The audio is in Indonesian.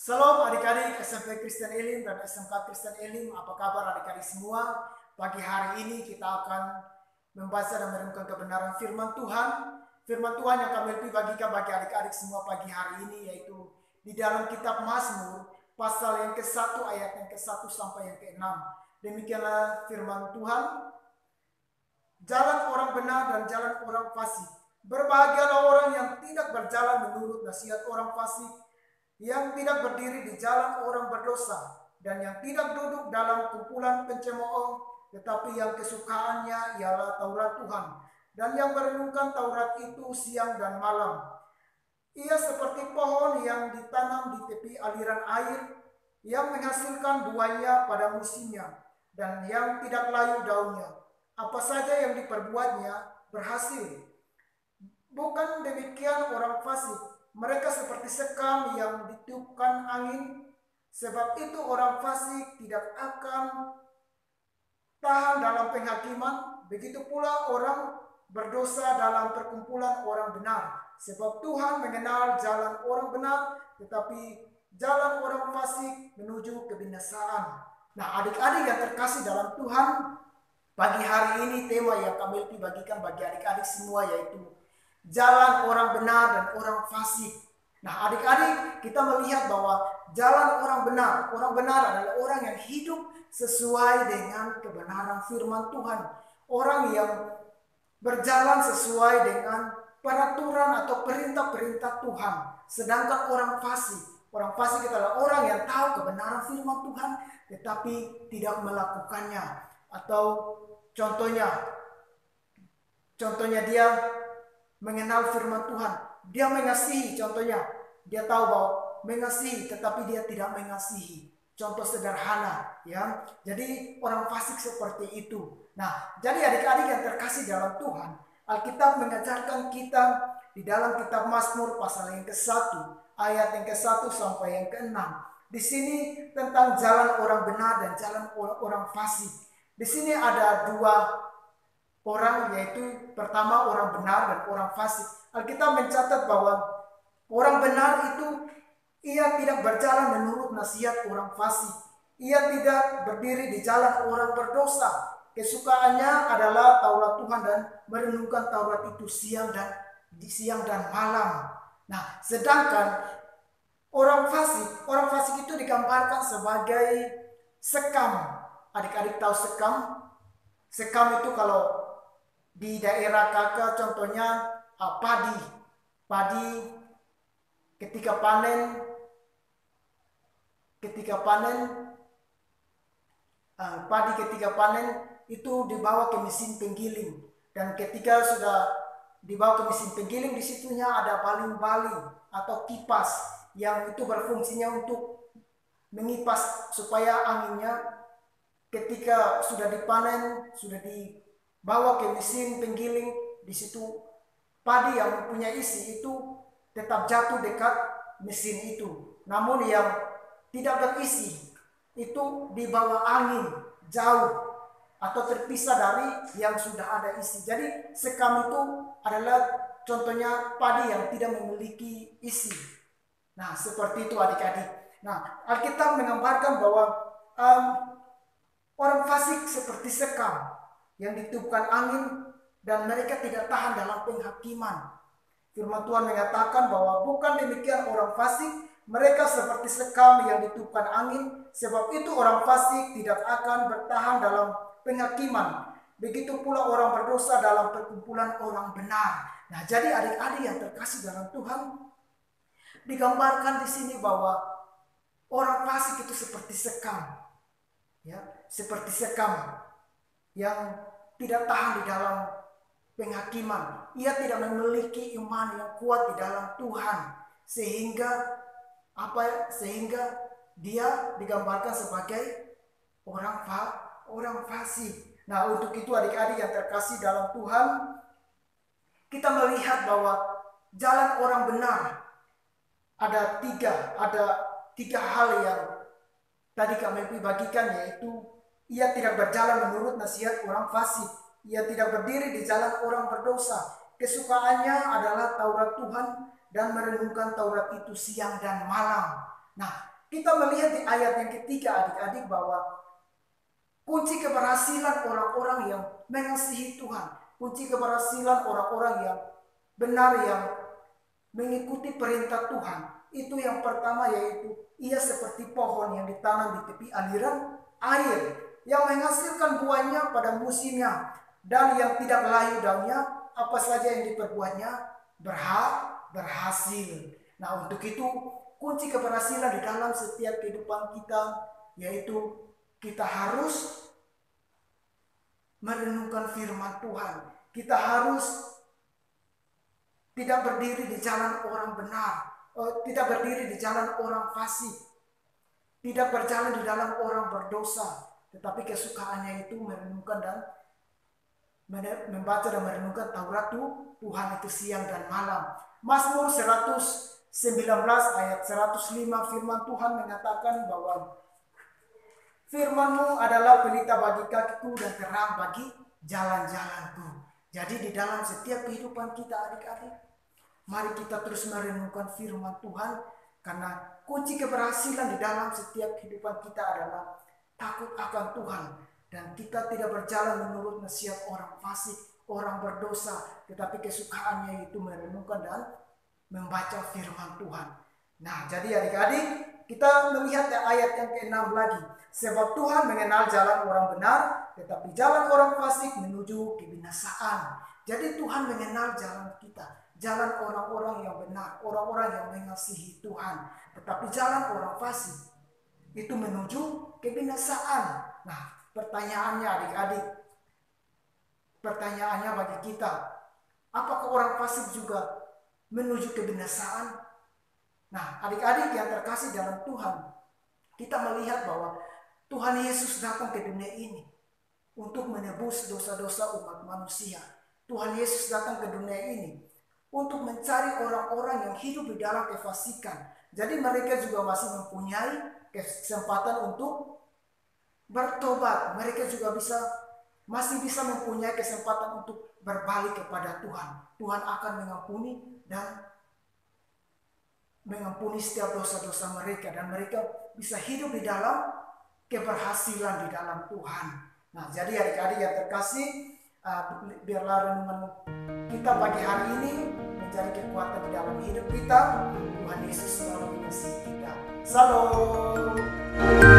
Salam adik-adik SMP Kristen Elim dan SMK Kristen Elim. Apa kabar adik-adik semua? Pagi hari ini kita akan membaca dan merenungkan kebenaran firman Tuhan. Firman Tuhan yang kami bagikan bagi adik-adik semua pagi hari ini yaitu di dalam kitab Mazmur pasal yang ke-1 ayat yang ke-1 sampai yang ke-6. Demikianlah firman Tuhan. Jalan orang benar dan jalan orang fasik. Berbahagialah orang yang tidak berjalan menurut nasihat orang fasik, yang tidak berdiri di jalan orang berdosa, dan yang tidak duduk dalam kumpulan pencemooh, tetapi yang kesukaannya ialah Taurat Tuhan, dan yang merenungkan Taurat itu siang dan malam. Ia seperti pohon yang ditanam di tepi aliran air, yang menghasilkan buahnya pada musimnya, dan yang tidak layu daunnya. Apa saja yang diperbuatnya berhasil. Bukan demikian orang fasik. Mereka seperti sekam yang ditiupkan angin. Sebab itu orang fasik tidak akan tahan dalam penghakiman. Begitu pula orang berdosa dalam perkumpulan orang benar. Sebab Tuhan mengenal jalan orang benar, tetapi jalan orang fasik menuju kebinasaan. Nah, adik-adik yang terkasih dalam Tuhan, pagi hari ini tema yang kami bagikan bagi adik-adik semua yaitu jalan orang benar dan orang fasik. Nah, adik-adik, kita melihat bahwa jalan orang benar adalah orang yang hidup sesuai dengan kebenaran firman Tuhan. Orang yang berjalan sesuai dengan peraturan atau perintah-perintah Tuhan. Sedangkan orang fasik adalah orang yang tahu kebenaran firman Tuhan tetapi tidak melakukannya. Atau contohnya dia mengenal firman Tuhan, dia mengasihi, contohnya dia tahu bahwa mengasihi tetapi dia tidak mengasihi. Contoh sederhana ya. Jadi orang fasik seperti itu. Nah, jadi adik-adik yang terkasih dalam Tuhan, Alkitab mengajarkan kita di dalam kitab Mazmur pasal yang ke-1 ayat yang ke-1 sampai yang ke-6. Di sini tentang jalan orang benar dan jalan orang fasik. Di sini ada dua orang, yaitu pertama orang benar dan orang fasik. Alkitab mencatat bahwa orang benar itu ia tidak berjalan menurut nasihat orang fasik. Ia tidak berdiri di jalan orang berdosa. Kesukaannya adalah Taurat Tuhan dan merenungkan Taurat itu siang dan malam. Nah, sedangkan orang fasik itu digambarkan sebagai sekam. Adik-adik tahu sekam? Sekam itu kalau di daerah kakak contohnya padi ketika panen itu dibawa ke mesin penggiling, dan ketika sudah dibawa ke mesin penggiling, disitunya ada baling-baling atau kipas yang itu berfungsinya untuk mengipas supaya anginnya ketika sudah dipanen, sudah dibawa ke mesin penggiling, di situ padi yang punya isi itu tetap jatuh dekat mesin itu. Namun yang tidak berisi itu dibawa angin jauh atau terpisah dari yang sudah ada isi. Jadi sekam itu adalah contohnya padi yang tidak memiliki isi. Nah, seperti itu adik-adik. Nah, Alkitab menggambarkan bahwa orang fasik seperti sekam yang ditiupkan angin dan mereka tidak tahan dalam penghakiman. Firman Tuhan mengatakan bahwa bukan demikian orang fasik, mereka seperti sekam yang ditiupkan angin, sebab itu orang fasik tidak akan bertahan dalam penghakiman. Begitu pula orang berdosa dalam perkumpulan orang benar. Nah, jadi adik-adik yang terkasih dalam Tuhan, digambarkan di sini bahwa orang fasik itu seperti sekam. Ya, seperti sekam yang tidak tahan di dalam penghakiman. Ia tidak memiliki iman yang kuat di dalam Tuhan, sehingga dia digambarkan sebagai orang fasik. Nah, untuk itu adik-adik yang terkasih dalam Tuhan, kita melihat bahwa jalan orang benar ada tiga hal yang tadi kami bagikan, yaitu ia tidak berjalan menurut nasihat orang fasik. Ia tidak berdiri di jalan orang berdosa. Kesukaannya adalah Taurat Tuhan dan merenungkan Taurat itu siang dan malam. Nah, kita melihat di ayat yang ketiga adik-adik bahwa kunci keberhasilan orang-orang yang mengasihi Tuhan, kunci keberhasilan orang-orang yang benar, yang mengikuti perintah Tuhan, itu yang pertama yaitu ia seperti pohon yang ditanam di tepi aliran air, yang menghasilkan buahnya pada musimnya, dan yang tidak layu daunnya, apa saja yang diperbuatnya berhasil. Nah, untuk itu kunci keberhasilan di dalam setiap kehidupan kita yaitu kita harus merenungkan firman Tuhan. Kita harus tidak berdiri di jalan orang benar, tidak berdiri di jalan orang fasik, tidak berjalan di dalam orang berdosa, tetapi kesukaannya itu merenungkan dan membaca dan merenungkan Taurat Tuhan itu siang dan malam. Mazmur 119 ayat 105 firman Tuhan mengatakan bahwa firman-Mu adalah pelita bagi kakiku dan terang bagi jalan-jalanku. Jadi di dalam setiap kehidupan kita adik-adik, mari kita terus merenungkan firman Tuhan, karena kunci keberhasilan di dalam setiap kehidupan kita adalah takut akan Tuhan. Dan kita tidak berjalan menurut nasihat orang fasik, orang berdosa, tetapi kesukaannya itu merenungkan dan membaca firman Tuhan. Nah, jadi adik-adik, kita melihat ayat yang ke-6 lagi. Sebab Tuhan mengenal jalan orang benar, tetapi jalan orang fasik menuju kebinasaan. Jadi Tuhan mengenal jalan kita, jalan orang-orang yang benar, orang-orang yang mengasihi Tuhan. Tetapi jalan orang fasik itu menuju kebinasaan. Nah, pertanyaannya adik-adik, pertanyaannya bagi kita, apakah orang fasik juga menuju kebinasaan? Nah, adik-adik yang terkasih dalam Tuhan, kita melihat bahwa Tuhan Yesus datang ke dunia ini untuk menebus dosa-dosa umat manusia. Tuhan Yesus datang ke dunia ini untuk mencari orang-orang yang hidup di dalam kefasikan. Jadi mereka juga masih mempunyai kesempatan untuk bertobat. Mereka juga masih bisa mempunyai kesempatan untuk berbalik kepada Tuhan. Tuhan akan mengampuni dan mengampuni setiap dosa-dosa mereka, dan mereka bisa hidup di dalam keberhasilan di dalam Tuhan. Nah, jadi adik-adik yang terkasih, biarlah renungan kita pagi hari ini mencari kekuatan di dalam hidup kita. Tuhan Yesus selalu mengasihi kita. Salam.